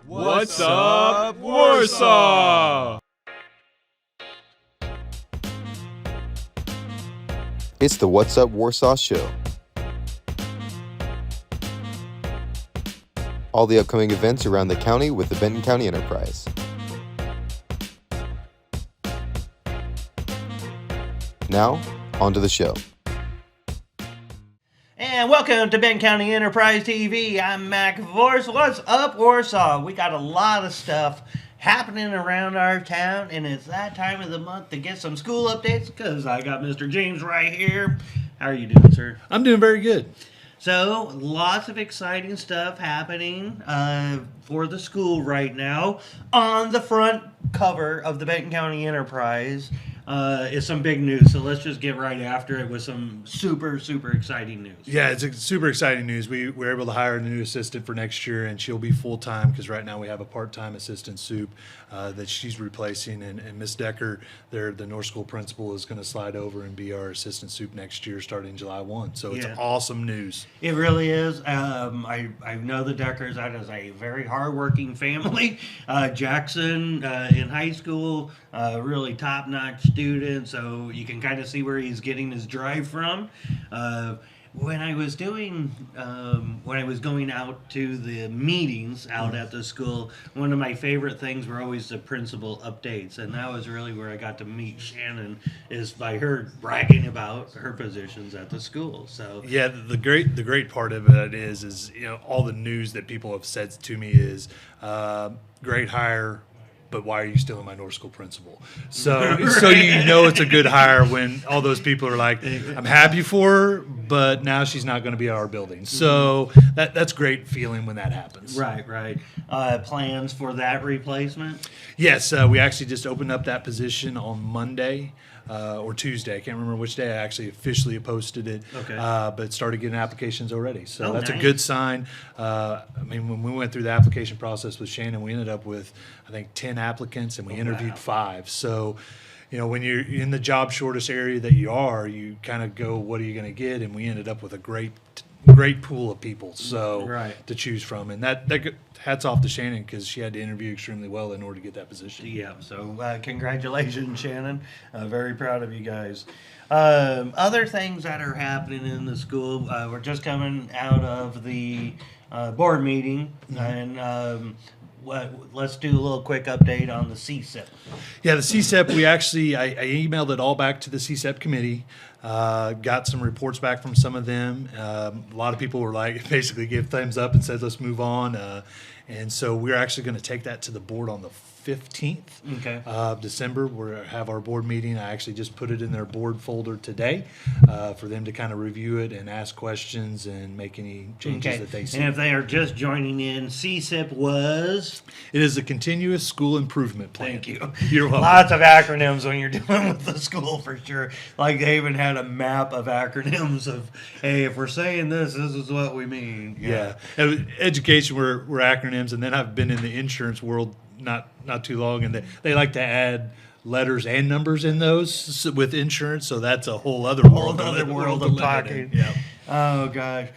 What's up, Warsaw? It's the What's Up Warsaw show. All the upcoming events around the county with the Benton County Enterprise. Now, on to the show. And welcome to Benton County Enterprise TV. I'm Mac Vorce. What's up, Warsaw? We got a lot of stuff happening around our town, and it's that time of the month to get some school updates because I got Mr. James right here. How are you doing, sir? I'm doing very good. So, lots of exciting stuff happening for the school right now. On the front cover of the Benton County Enterprise is some big news. So let's just get right after it with some super, super exciting news. Yeah, it's super exciting news. We were able to hire a new assistant for next year, and she'll be full-time because right now we have a part-time assistant soup that she's replacing. And Miss Decker, the North School principal, is going to slide over and be our assistant soup next year starting July 1. So it's awesome news. It really is. I know the Deckers. That is a very hardworking family. Jackson in high school, really top-notch student, so you can kind of see where he's getting his drive from. When I was going out to the meetings out at the school, one of my favorite things were always the principal updates, and that was really where I got to meet Shannon, is by her bragging about her positions at the school. So yeah, the great part of it is all the news that people have said to me is great hire, but why are you still in my North School principal? So you know it's a good hire when all those people are like, I'm happy for her, but now she's not going to be at our building. So that's great feeling when that happens. Right. Plans for that replacement? Yes, we actually just opened up that position on Monday. Or Tuesday. I can't remember which day I actually officially posted it. Okay. But started getting applications already. So that's nice. a good sign. When we went through the application process with Shannon, we ended up with, I think, 10 applicants, and we interviewed 5. So, when you're in the job shortest area that you kind of go, what are you going to get? And we ended up with a great pool of people to choose from. And that hats off to Shannon because she had to interview extremely well in order to get that position. Yeah, so congratulations, Shannon. Very proud of you guys. Other things that are happening in the school, we're just coming out of the board meeting, and let's do a little quick update on the CSIP. Yeah, the CSEP, I emailed it all back to the CSEP committee, got some reports back from some of them. A lot of people were basically gave thumbs up and said, let's move on. And so we're actually going to take that to the board on the 15th of December. We'll have our board meeting. I actually just put it in their board folder today for them to kind of review it and ask questions and make any changes that they see. And if they are just joining in, CSIP was? It is a continuous school improvement plan. Thank you. You're welcome. Lots of acronyms when you're dealing with the school for sure. Like they even had a map of acronyms of, hey, if we're saying this is what we mean. Yeah. Education were acronyms, and then I've been in the insurance world not too long, and they like to add letters and numbers in those with insurance, so that's a whole other world of talking. Yeah. Oh gosh.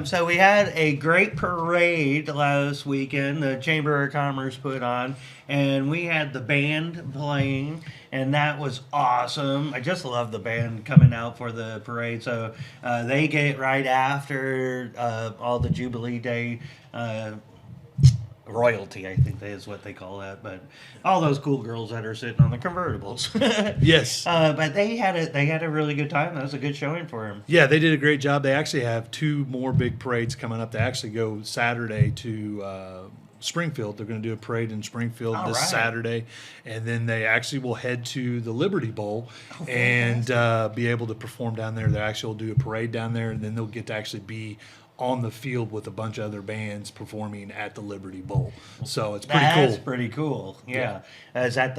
So we had a great parade last weekend the Chamber of Commerce put on, and we had the band playing, and that was awesome. I just love the band coming out for the parade. So they get right after all the Jubilee Day royalty, I think that is what they call that, but all those cool girls that are sitting on the convertibles. Yes. But they had a really good time. That was a good showing for them. Yeah, they did a great job. They actually have 2 more big parades coming up. They actually go Saturday to Springfield. They're going to do a parade in Springfield Saturday, and then they actually will head to the Liberty Bowl and be able to perform down there. They actually will do a parade down there, and then they'll get to actually be on the field with a bunch of other bands performing at the Liberty Bowl. So it's pretty cool. That's pretty cool. Yeah. Is that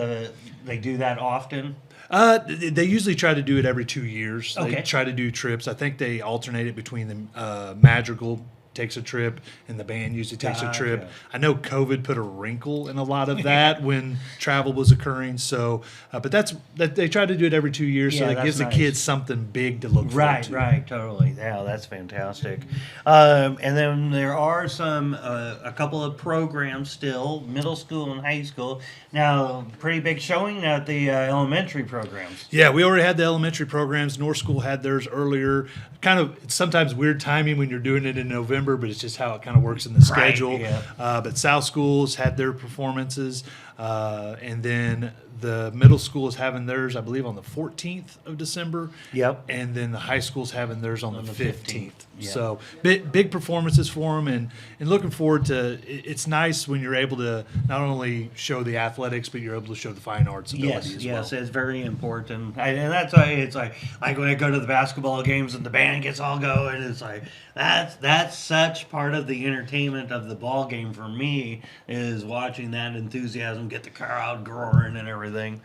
they do that often? They usually try to do it every 2 years. Okay. They try to do trips. I think they alternate it between the Madrigal takes a trip, and the band usually takes a trip. Gotcha. I know COVID put a wrinkle in a lot of that when travel was occurring. So, but that they try to do it every 2 years, so Yeah, it that's gives nice. the kids something big to look forward to. Right, totally. Yeah, that's fantastic. And then there are a couple of programs still, middle school and high school. Now, pretty big showing at the elementary programs. Yeah, we already had the elementary programs. North School had theirs earlier. It's sometimes weird timing when you're doing it in November, but it's just how it kind of works in the Right, schedule. yeah. But South Schools had their performances, and then the middle school is having theirs, I believe, on the 14th of December. Yep. And then the high school's having theirs on the the 15th. 15th, yeah. So big performances for them, and looking forward to. It's nice when you're able to not only show the athletics, but you're able to show the fine arts ability as Yes, well. it's very important, and that's why it's like when I go to the basketball games and the band gets all going. It's like that's such part of the entertainment of the ball game for me is watching that enthusiasm, get the crowd roaring and everything.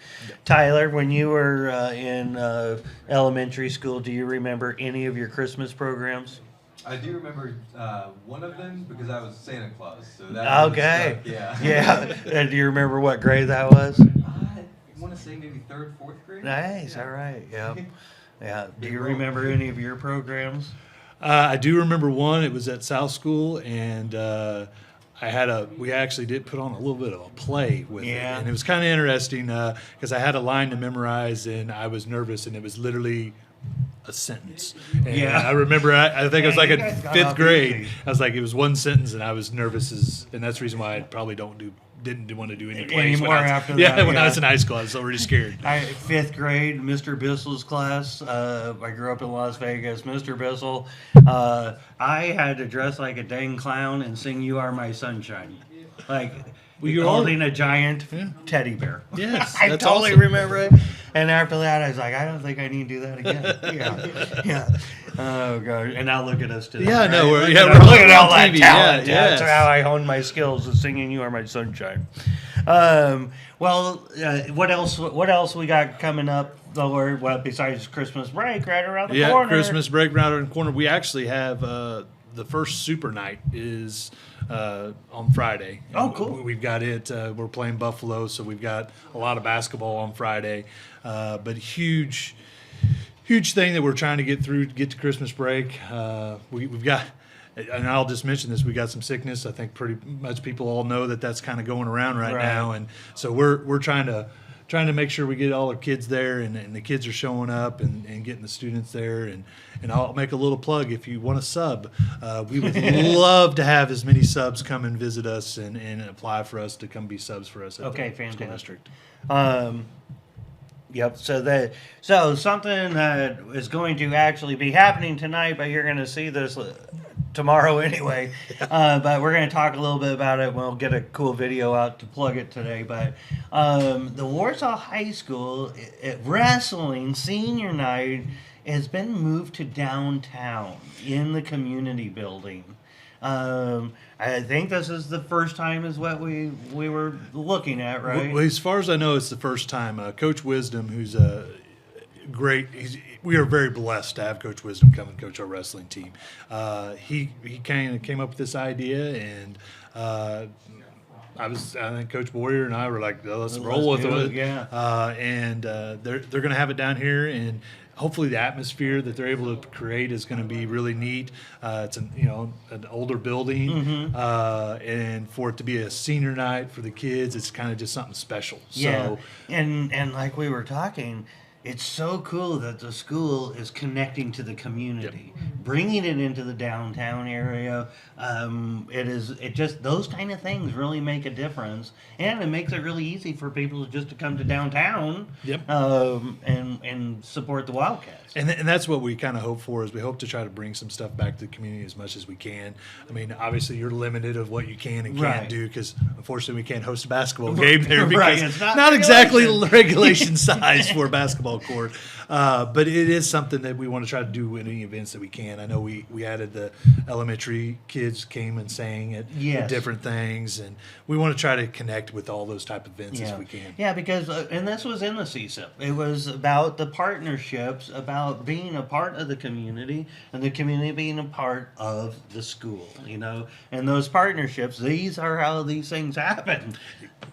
Tyler, when you were in elementary school, do you remember any of your Christmas programs? I do remember one of them because I was Santa Claus. So that Okay. really stuck, yeah. Yeah. And do you remember what grade that was? I want to say maybe 3rd, 4th grade. Nice. Yeah. All right. Yeah. Yeah. Do you remember any of your programs? I do remember one. It was at South School, and we actually did put on a little bit of a play with it, Yeah. and it was kind of interesting because I had a line to memorize, and I was nervous, and it was literally a sentence. And Yeah. I remember, I think it was Man, like you in guys got 5th off grade. easy. I was like, it was one sentence, and I was nervous, and that's the reason why I probably didn't want to do any plays Anymore when I was, after yeah, that, when I yeah. was in high school. I was already scared. 5th grade, Mr. Bissell's class. I grew up in Las Vegas. Mr. Bissell, I had to dress like a dang clown and sing "You Are My Sunshine," like you're holding a giant teddy bear. Yes, I that's totally awesome. remember it. And after that, I was like, I don't think I need to do that again. Yeah. Oh god! And now look at us today. Yeah, no, right? we're Look at on all that TV. talent. Yeah, That's yes. how I honed my skills of singing "You Are My Sunshine." What else we got coming up? Well, besides Christmas break, right around the corner. Christmas break right around the corner. We actually have the first Super Night is on Friday. Oh, And cool. We've got it. We're playing Buffalo, so we've got a lot of basketball on Friday. But huge thing that we're trying to get to Christmas break. We've got. And I'll just mention this: we got some sickness. I think pretty much people all know that's kind of going around right now, and so we're trying to make sure we get all our kids there, and the kids are showing up and getting the students there. And I'll make a little plug: if you want to sub, we would love to have as many subs come and visit us and apply for us to come be subs for us. At Okay, the school fantastic. district. Yep. So something that is going to actually be happening tonight, but you're going to see this tomorrow anyway. But we're going to talk a little bit about it. We'll get a cool video out to plug it today. But the Warsaw High School wrestling senior night has been moved to downtown in the community building. I think this is the first time is what we were looking at, right? Well, as far as I know, it's the first time. Coach Wisdom, who's great, we are very blessed to have Coach Wisdom come and coach our wrestling team. He kind of came up with this idea, and I think Coach Boyer and I were like, oh, let's roll with do it. it, yeah. They're going to have it down here, and hopefully the atmosphere that they're able to create is going to be really neat. It's an older building, and for it to be a senior night for the kids, it's kind of just something special. Yeah, So, and like we were talking, it's so cool that the school is connecting to the community, bringing it into the downtown area. It just those kind of things really make a difference, and it makes it really easy for people to come to downtown. Yep. And support the Wildcats. And that's what we kind of hope for, is we hope to try to bring some stuff back to the community as much as we can. I mean, obviously you're limited of what you can and can't Right. do, because unfortunately we can't host a basketball game there because Right, it's not exactly regulation. regulation size for a basketball basketball court. But it is something that we want to try to do in any events that we can. I know we added the elementary kids came and sang at Yes. different things, and we want to try to connect with all those type of events as we can. Yeah, because and this was in the CSIP. It was about the partnerships, about being a part of the community, and the community being a part of the school. And those partnerships. These are how these things happen.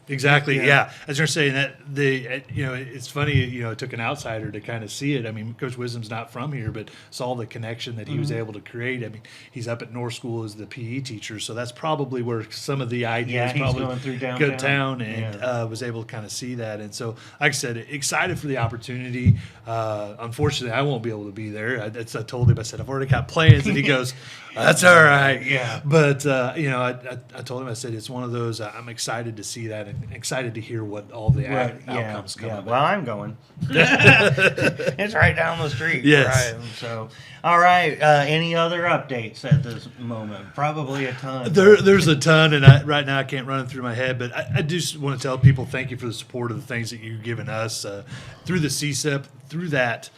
Exactly. Yeah. As you're saying that it's funny. It took an outsider to kind of see it. I mean, Coach Wisdom's not from here, but saw the connection that he was able to create. I mean, he's up at North School as the PE teacher, so that's probably where some of the ideas he's probably going through go downtown. down, and was able to kind of see that. And so, like I said, excited for the opportunity. Unfortunately, I won't be able to be there. I told him, I said, I've already got plans, and he goes, that's all right. Yeah. But I told him, I said, it's one of those. I'm excited to see that, and excited to hear what all the outcomes come. Yeah. Well, I'm going. It's right down the street. Yes. Right? So, all right. Any other updates at this moment? Probably a ton. There's a ton, and right now I can't run it through my head, but I just want to tell people thank you for the support of the things that you've given us through the CSIP, through that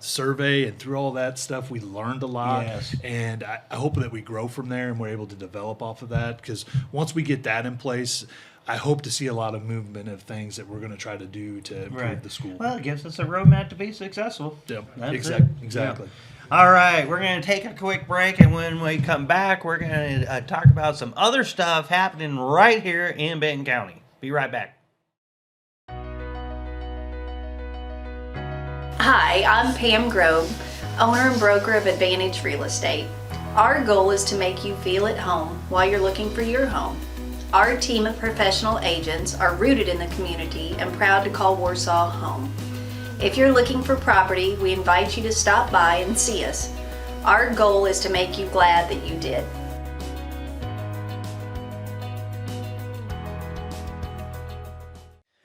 survey, and through all that stuff. We learned a lot, and I hope that we grow from there and we're able to develop off of that, because once we get that in place, I hope to see a lot of movement of things that we're going to try to do to improve the school. Well, it gives us a roadmap to be successful. Yeah, That's exactly. Yeah. All right, we're going to take a quick break, and when we come back, we're going to talk about some other stuff happening right here in Benton County. Be right back. Hi, I'm Pam Grove, owner and broker of Advantage Real Estate. Our goal is to make you feel at home while you're looking for your home. Our team of professional agents are rooted in the community and proud to call Warsaw home. If you're looking for property, we invite you to stop by and see us. Our goal is to make you glad that you did.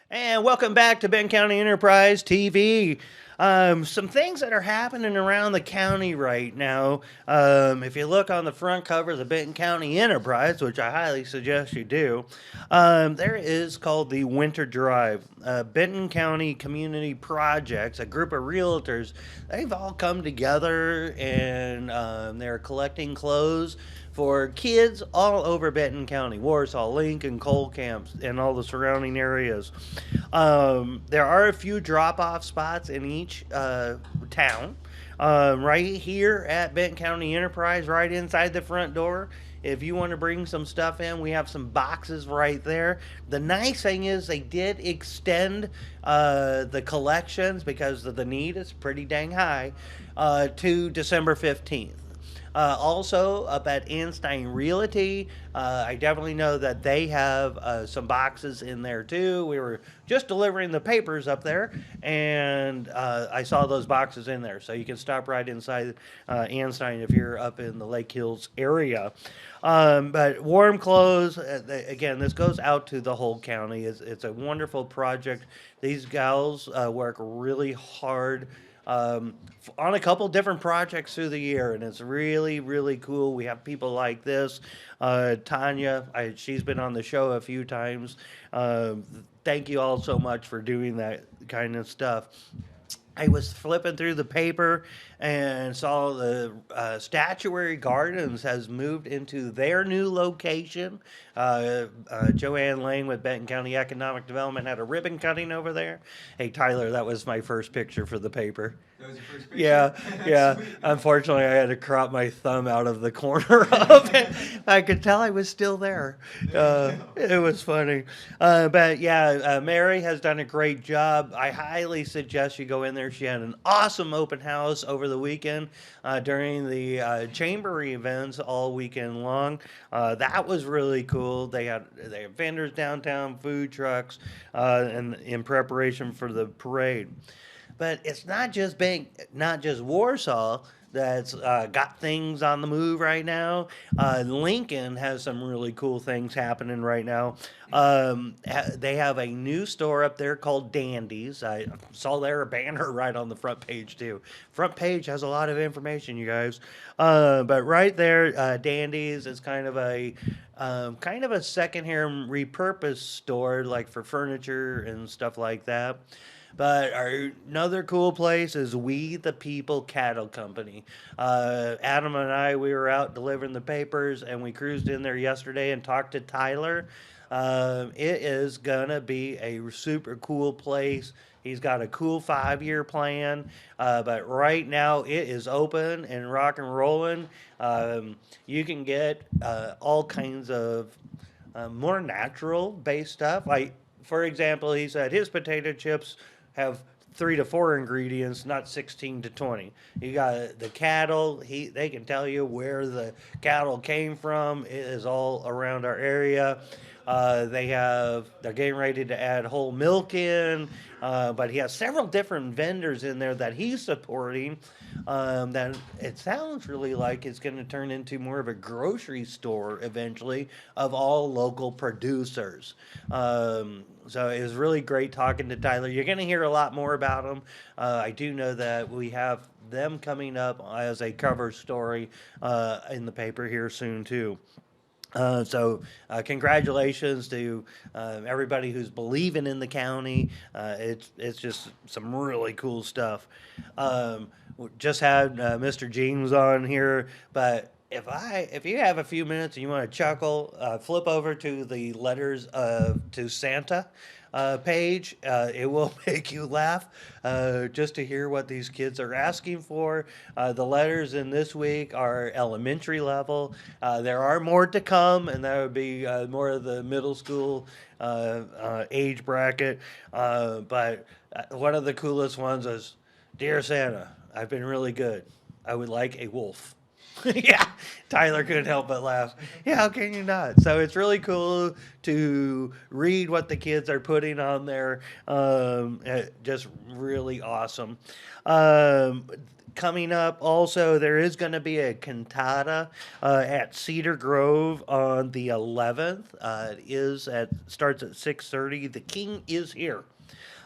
And welcome back to Benton County Enterprise TV. Some things that are happening around the county right now. If you look on the front cover of the Benton County Enterprise, which I highly suggest you do, there is called the Winter Drive. Benton County Community Projects, a group of realtors, they've all come together, and they're collecting clothes for kids all over Benton County, Warsaw, Lincoln, Cole Camps, and all the surrounding areas. There are a few drop-off spots in each town. Right here at Benton County Enterprise, right inside the front door, if you want to bring some stuff in, we have some boxes right there. The nice thing is they did extend the collections, because the need is pretty dang high, to December 15th. Also, up at Einstein Realty, I definitely know that they have some boxes in there too. We were just delivering the papers up there, and I saw those boxes in there. So you can stop right inside Einstein if you're up in the Lake Hills area. But warm clothes, again, this goes out to the whole county. It's a wonderful project. These gals work really hard on a couple different projects through the year, and it's really, really cool. We have people like this. Tanya, she's been on the show a few times. Thank you all so much for doing that kind of stuff. I was flipping through the paper and saw the Statuary Gardens has moved into their new location. Joanne Lane with Benton County Economic Development had a ribbon cutting over there. Hey, Tyler, that was my first picture for the paper. That was your first picture? Yeah. Sweet. Unfortunately, I had to crop my thumb out of the corner of it. I could tell I was still there. It was funny. But yeah, Mary has done a great job. I highly suggest you go in there. She had an awesome open house over the weekend during the chamber events all weekend long. That was really cool. They had vendors downtown, food trucks, and in preparation for the parade. But it's not just Warsaw that's got things on the move right now. Lincoln has some really cool things happening right now. They have a new store up there called Dandy's. I saw their banner right on the front page too. Front page has a lot of information, you guys. But right there, Dandy's is kind of a secondhand repurposed store, like for furniture and stuff like that. But another cool place is We the People Cattle Company. Adam and I, we were out delivering the papers, and we cruised in there yesterday and talked to Tyler. It is gonna be a super cool place. He's got a cool 5-year plan, but right now it is open and rock and rolling. You can get all kinds of more natural based stuff. Like, for example, he said his potato chips have 3 to 4 ingredients, not 16 to 20. You got the cattle. They can tell you where the cattle came from. It is all around our area. They're getting ready to add whole milk in, but he has several different vendors in there that he's supporting. That it sounds really like it's going to turn into more of a grocery store eventually of all local producers. So it was really great talking to Tyler. You're going to hear a lot more about him. I do know that we have them coming up as a cover story in the paper here soon too. So congratulations to everybody who's believing in the county. It's just some really cool stuff. Just had Mr. James on here, but if you have a few minutes and you want to chuckle, flip over to the letters to Santa page. It will make you laugh just to hear what these kids are asking for. The letters in this week are elementary level. There are more to come, and that would be more of the middle school age bracket. But one of the coolest ones is, "Dear Santa, I've been really good. I would like a wolf." Yeah, Tyler couldn't help but laugh. Yeah, how can you not? So it's really cool to read what the kids are putting on there. Just really awesome. Coming up also, there is going to be a cantata at Cedar Grove on the 11th. Starts at 6:30. The King is Here.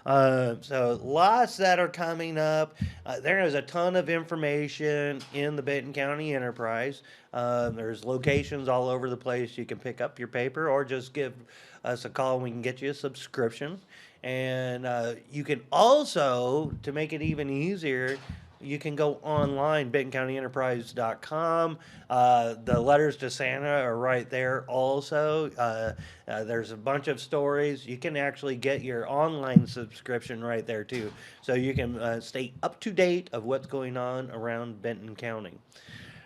So lots that are coming up. There is a ton of information in the Benton County Enterprise. There's locations all over the place. You can pick up your paper or just give us a call and we can get you a subscription. And you can also, to make it even easier, you can go online, BentonCountyEnterprise.com. The letters to Santa are right there also. There's a bunch of stories. You can actually get your online subscription right there too. So you can stay up to date of what's going on around Benton County.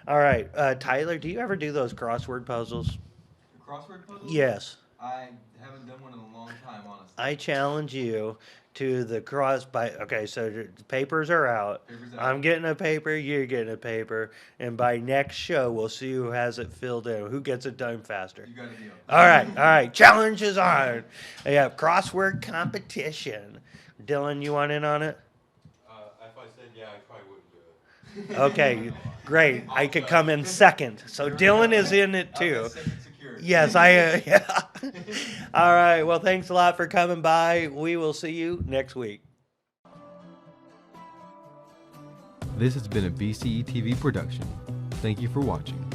All right, Tyler, do you ever do those crossword puzzles? Crossword puzzles? Yes. I haven't done one in a long time, honestly. I challenge you to the okay, so the papers are out. I'm getting a paper, you're getting a paper, and by next show we'll see who has it filled in, who gets it done faster. You got a deal. All right, challenge is on. We have crossword competition. Dylan, you want in on it? If I said yeah, I probably wouldn't do it. Okay, great. I could come in second. So Dylan is in it too. Second security. Yes, yeah. All right, well, thanks a lot for coming by. We will see you next week. This has been a BCE TV production. Thank you for watching.